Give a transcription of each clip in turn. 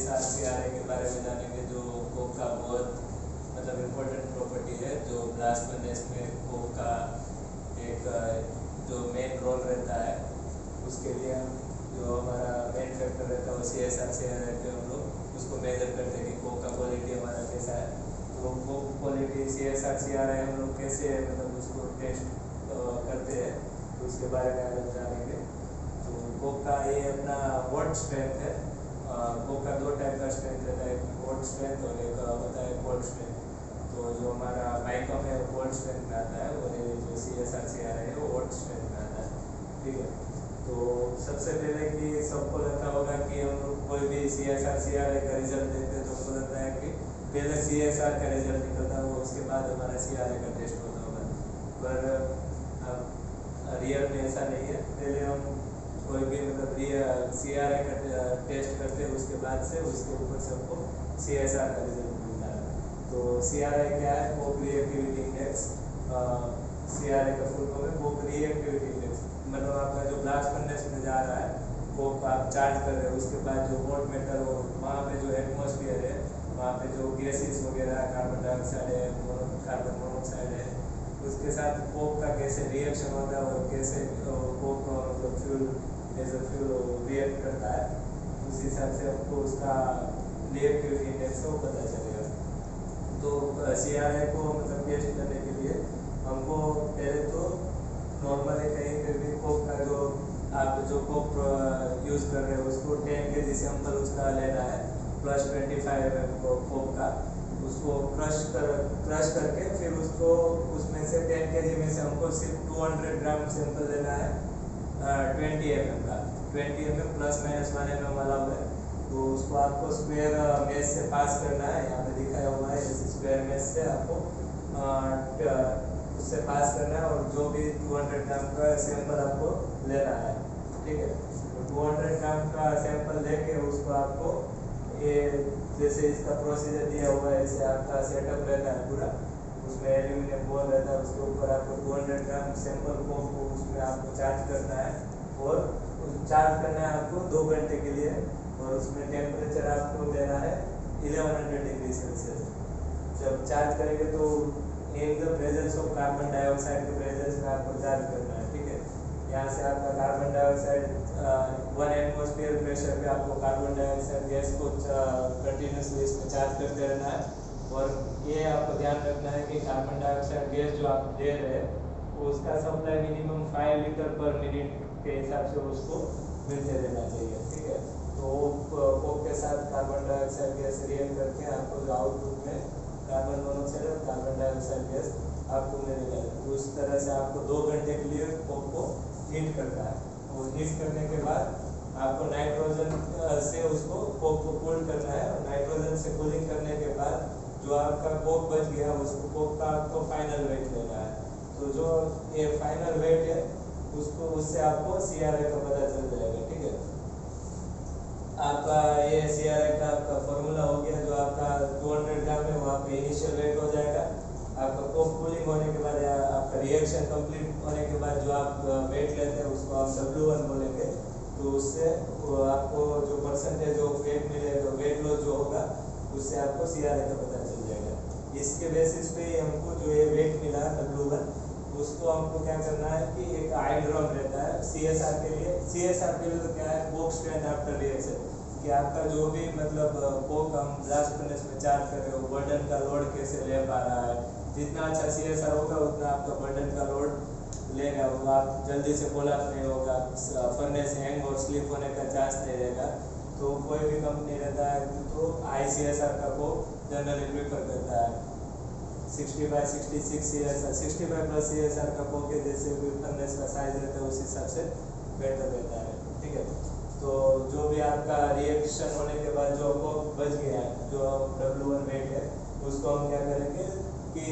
CSR के बारे में जानेंगे, जो कोक का बहुत मतलब इम्पोर्टेंट प्रॉपर्टी है, जो ब्लास्ट फर्नेस में कोक का एक जो मेन रोल रहता है। उसके लिए जो हमारा मेन फैक्टर रहता है वो CSR के हम लोग उसको मेजर करते हैं कि कोक का क्वालिटी हमारा कैसा है। तो कोक क्वालिटी CSR हम लोग कैसे मतलब उसको टेस्ट करते हैं, तो उसके बारे में आज जानेंगे। तो कोक का ये अपना वोल्ट स्ट्रेंथ है। कोक का दो टाइप का स्ट्रेंथ रहता है, एक वोल्ट स्ट्रेंथ और एक होता है कोल्ड स्ट्रेंथ। तो जो हमारा माइकम है वो वोल्ट स्ट्रेंथ में आता है और ये जो CSR है वो वोल्ट स्ट्रेंथ में आता है। ठीक है, तो सबसे पहले कि सबको लगता होगा कि हम लोग कोई भी CSR का रिजल्ट देखते हैं तो हमको लगता है कि पहले CSR का रिजल्ट निकलता होगा, उसके बाद हमारा CRA का टेस्ट होता होगा, पर रियल में ऐसा नहीं है। पहले हम कोई भी मतलब CRA का टेस्ट करते हैं, उसके बाद से उसके ऊपर से हमको CSR का रिजल्ट मिलता है। तो CRA क्या है? Coke reactivity index. CRA का फुल फॉर्म है कोक रिएक्टिविटी इंडेक्स। मतलब आपका जो ब्लास्ट फर्नेस में जा रहा है, कोक आप चार्ज कर रहे हो, उसके बाद जो मोल्ट मेटल हो वहाँ पे जो एटमॉस्फेयर है, वहाँ पे जो गैसेस वगैरह कार्बन डाइऑक्साइड है, कार्बन मोनोऑक्साइड है, उसके साथ कोक का कैसे रिएक्शन होता है और कैसे कोक मतलब fuel as a fuel react करता है, उस हिसाब से हमको उसका रिएक्टिविटी इंडेक्स को पता चलेगा। तो CRA को मतलब टेस्ट करने के लिए हमको पहले तो नॉर्मली कहीं पे भी कोक का जो आप जो कोक यूज़ कर रहे हो उसको 10 kg सैंपल उसका लेना है, प्लस 25 ml कोक का, उसको क्रश करके फिर उसको उसमें से 10 kg में से हमको सिर्फ 200 ग्राम सैंपल लेना है 20 ml का। 20 ml plus minus 1 mm allow है। तो उसको आपको स्क्वायर मेश से पास करना है, यहाँ पे दिखाया हुआ है इस स्क्वायर मेश से आपको उससे पास करना है और जो भी 200 ग्राम का सैंपल आपको लेना है। ठीक है, तो 200 ग्राम का सैंपल लेके उसको आपको ये जैसे इसका प्रोसीजर दिया हुआ है, जैसे आपका सेटअप रहता है पूरा, उसमें एल्यूमिनियम बॉल रहता है, उसके ऊपर आपको 200 ग्राम सैंपल को उसमें आपको चार्ज करना है और चार्ज करना है आपको 2 घंटे के लिए, और उसमें टेम्परेचर आपको देना है 1100 डिग्री सेल्सियस। जब चार्ज करेंगे तो in the presence of carbon dioxide के प्रेजेंस में आपको चार्ज करना है। ठीक है, यहाँ से आपका कार्बन डाइऑक्साइड 1 एटमॉस्फेयर प्रेशर पे आपको कार्बन डाइऑक्साइड गैस को कंटिन्यूसली इसमें चार्ज करते रहना है। और ये आपको ध्यान रखना है कि कार्बन डाइऑक्साइड गैस जो आप दे रहे हैं वो उसका सप्लाई मिनिमम 5 लीटर पर मिनट के हिसाब से उसको मिलते रहना चाहिए। ठीक है, तो कोक के साथ कार्बन डाइऑक्साइड गैस रिएक्ट करके आपको जो आउटपुट में कार्बन मोनोऑक्साइड और कार्बन डाइऑक्साइड गैस आपको मिलेगा। उस तरह से आपको 2 घंटे के लिए कोक को हीट करना है, और हीट करने के बाद आपको नाइट्रोजन से उसको कोक को कूल करना है, और नाइट्रोजन से कूलिंग करने के बाद जो आपका कोक बच गया उसको कोक का आपको फाइनल वेट लेना है। तो जो ये फाइनल वेट है उसको उससे आपको CRA का पता चल जाएगा। ठीक है, आपका ये CRA का आपका फॉर्मूला हो गया, जो आपका 200 ग्राम है वो आपका इनिशियल वेट हो जाएगा। आपका कोक कूलिंग होने के बाद या आपका रिएक्शन कंप्लीट होने के बाद जो आप वेट लेते हैं उसको आप W1 बोलेंगे। तो उससे आपको जो परसेंटेज ऑफ वेट मिलेगा, वेट लॉस जो होगा, उससे आपको CRA का पता चल जाएगा। इसके बेसिस पे हमको जो ये वेट मिला W1, उसको हमको क्या करना है कि एक आइड्रॉम रहता है CSR के लिए। CSR के लिए तो क्या है, कोक स्ट्रेंथ आफ्टर रिएक्शन, कि आपका जो भी मतलब कोक हम ब्लास्ट फर्नेस में चार्ज कर रहे हो, बर्डन का लोड कैसे ले पा रहा है। जितना अच्छा CSR होगा उतना आपका बर्डन का लोड लेगा, वो आप जल्दी से कोलैप्स नहीं होगा, फर्नेस हैंग और स्लिप होने का चांस नहीं रहेगा। तो कोई भी कंपनी रहता है तो ICSR का कोक जनरली प्रीफर करता है। 65-66 CSR, 65 प्लस CSR का कोक है, जैसे भी फर्नेस का साइज रहता है उस हिसाब से बेटर रहता है। ठीक है, तो जो भी आपका रिएक्शन होने के बाद जो कोक बच गया है, जो W1 वेट है, उसको हम क्या करेंगे कि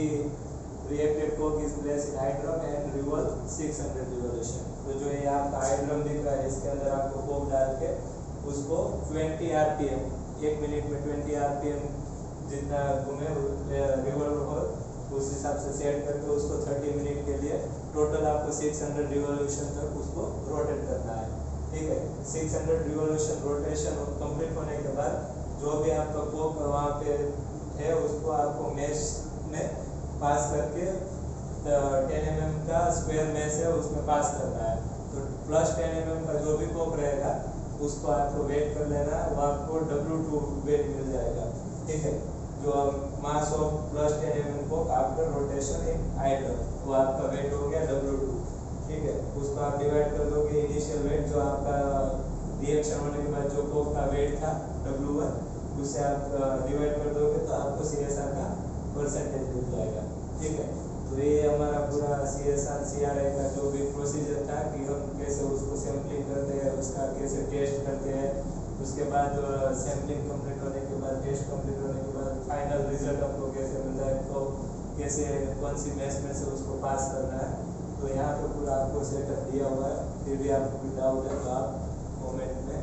reacted coke is placed in hydrum and revolve 600 revolution. तो जो ये आपका हाइड्रम दिख रहा है, इसके अंदर आपको कोक डाल के उसको 20 RPM, 1 मिनट में 20 RPM जितना घूमे रिवॉल्व हो उस हिसाब से सेट करके उसको 30 मिनट के लिए टोटल आपको 600 रिवोल्यूशन तक उसको रोटेट करना है। ठीक है, 600 रिवोल्यूशन रोटेशन कंप्लीट होने के बाद जो भी आपका कोप वहाँ पे है उसको आपको मैश में पास करके 10 mm का स्क्वायर मैश है उसमें पास करना है। तो प्लस 10 mm का जो भी कोप रहेगा उसको आपको वेट कर लेना है, वो आपको W2 वेट मिल जाएगा। ठीक है, जो mass of plus 10 mm cope after rotation in idle, वो आपका वेट हो गया W2। ठीक है, उसको आप डिवाइड कर दोगे इनिशियल वेट जो आपका रिएक्शन होने के बाद जो कोप का वेट था W1, उससे आप डिवाइड कर दोगे तो आपको CSR का परसेंटेज मिल जाएगा। ठीक है, तो ये हमारा पूरा CSR CRI का जो भी प्रोसीजर था कि हम कैसे उसको सैम्पलिंग करते हैं, उसका कैसे टेस्ट करते हैं, उसके बाद सैम्पलिंग कंप्लीट होने के बाद, टेस्ट कंप्लीट होने के बाद फाइनल रिजल्ट हमको कैसे मिलता है, तो कैसे कौन सी मैच में से उसको पास करना है। तो यहाँ पे पूरा आपको सेटअप दिया हुआ है। फिर भी आपको कोई डाउट है तो आप कमेंट में